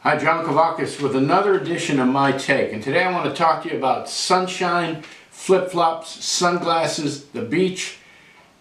Hi, John Kavakis with another edition of My Take, and today I want to talk to you about sunshine, flip-flops, sunglasses, the beach,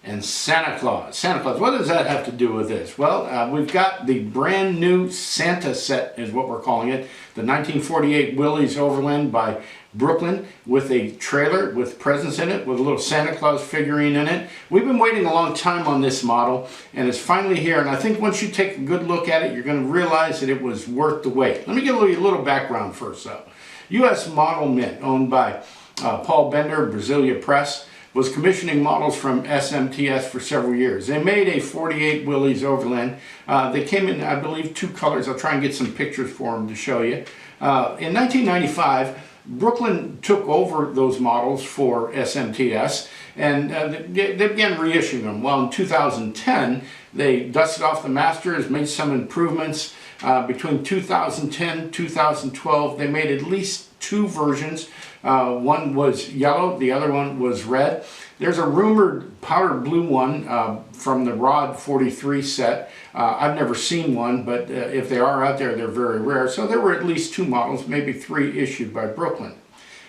and Santa Claus. Santa Claus, what does that have to do with this? Well, we've got the brand new Santa set, is what we're calling it, the 1948 Willys Overland by Brooklyn, with a trailer with presents in it, with a little Santa Claus figurine in it. We've been waiting a long time on this model, and it's finally here, and I think once you take a good look at it, you're going to realize that it was worth the wait. Let me give you a little background first, though. U.S. Model Mint, owned by Paul Bender, Brasilia Press, was commissioning models from SMTS for several years. They made a 48 Willys Overland. They came in, I believe, two colors. I'll try and get some pictures for them to show you. In 1995, Brooklyn took over those models for SMTS, and they began reissuing them. Well, in 2010, they dusted off the masters, made some improvements. Between 2010 and 2012, they made at least two versions. One was yellow, the other one was red. There's a rumored powder blue one from the Rod 43 set. I've never seen one, but if they are out there, they're very rare. So there were at least two models, maybe three issued by Brooklyn.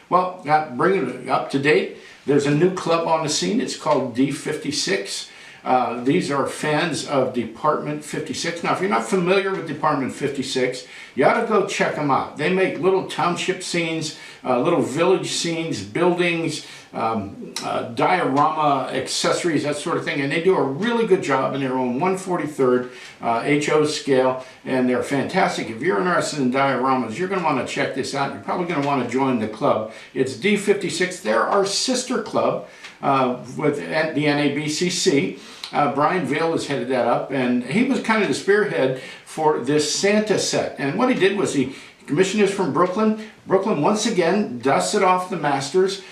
Well, bringing it up to date, there's a new club on the scene. It's called D56. These are fans of Department 56. Now, if you're not familiar with Department 56, you ought to go check them out. They make little township scenes, little village scenes, buildings, diorama accessories, that sort of thing. And they do a really good job in their own 1/43rd HO scale, and they're fantastic. If you're interested in dioramas, you're going to want to check this out. You're probably going to want to join the club. It's D56. They're our sister club with the NABCC. Brian Vail has headed that up, and he was kind of the spearhead for this Santa set. And what he did was he commissioned this from Brooklyn. Brooklyn once again dusted off the masters,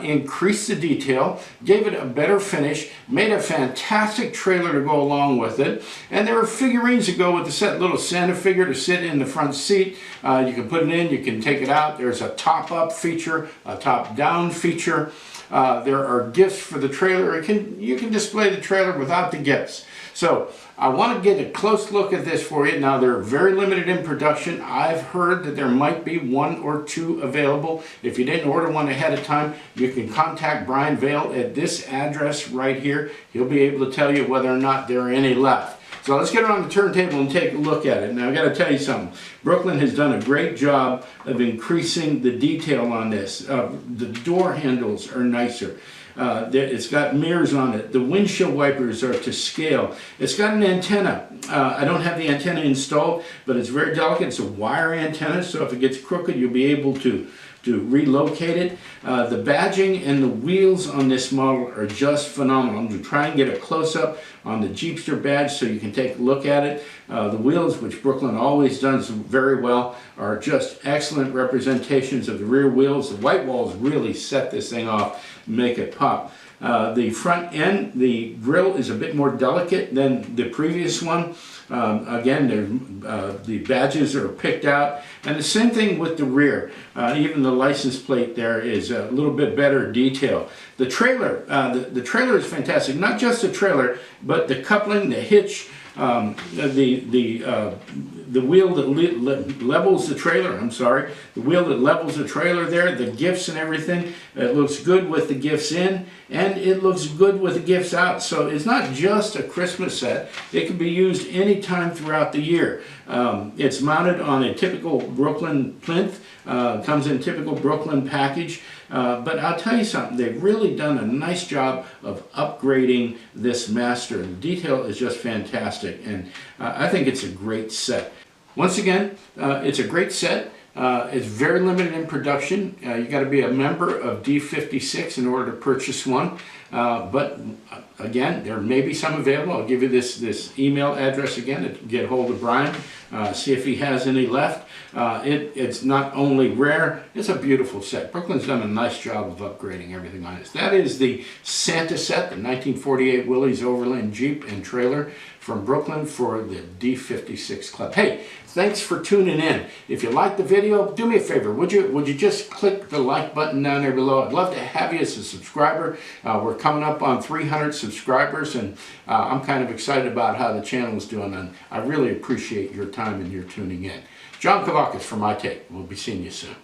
increased the detail, gave it a better finish, made a fantastic trailer to go along with it, and there are figurines that go with the set. Little Santa figure to sit in the front seat. You can put it in, you can take it out. There's a top-up feature, a top-down feature. There are gifts for the trailer. You can display the trailer without the gifts. So I want to get a close look at this for you. Now, they're very limited in production. I've heard that there might be one or two available. If you didn't order one ahead of time, you can contact Brian Vail at this address right here. He'll be able to tell you whether or not there are any left. So let's get it on the turntable and take a look at it. Now, I've got to tell you something. Brooklyn has done a great job of increasing the detail on this. The door handles are nicer. It's got mirrors on it. The windshield wipers are to scale. It's got an antenna. I don't have the antenna installed, but it's very delicate. It's a wire antenna, so if it gets crooked, you'll be able to relocate it. The badging and the wheels on this model are just phenomenal. I'm going to try and get a close-up on the Jeepster badge so you can take a look at it. The wheels, which Brooklyn always does very well, are just excellent representations of the rear wheels. The white walls really set this thing off and make it pop. The front end, the grille is a bit more delicate than the previous one. Again, the badges are picked out, and the same thing with the rear. Even the license plate there is a little bit better detail. The trailer, the trailer is fantastic. Not just the trailer, but the coupling, the hitch, the wheel that levels the trailer, the wheel that levels the trailer there, the gifts and everything. It looks good with the gifts in, and it looks good with the gifts out. So it's not just a Christmas set. It can be used anytime throughout the year. It's mounted on a typical Brooklyn plinth. Comes in typical Brooklyn package. But I'll tell you something, they've really done a nice job of upgrading this master. The detail is just fantastic, and I think it's a great set. Once again, it's a great set. It's very limited in production. You got to be a member of D56 in order to purchase one. But again, there may be some available. I'll give you this email address again to get hold of Brian, see if he has any left. It's not only rare, it's a beautiful set. Brooklyn's done a nice job of upgrading everything on this. That is the Santa set, the 1948 Willys Overland Jeep and trailer from Brooklyn for the D56 Club. Hey, thanks for tuning in. If you liked the video, do me a favor. Would you just click the like button down there below? I'd love to have you as a subscriber. We're coming up on 300 subscribers, and I'm kind of excited about how the channel is doing, and I really appreciate your time and your tuning in. John Kavakis for My Take. We'll be seeing you soon.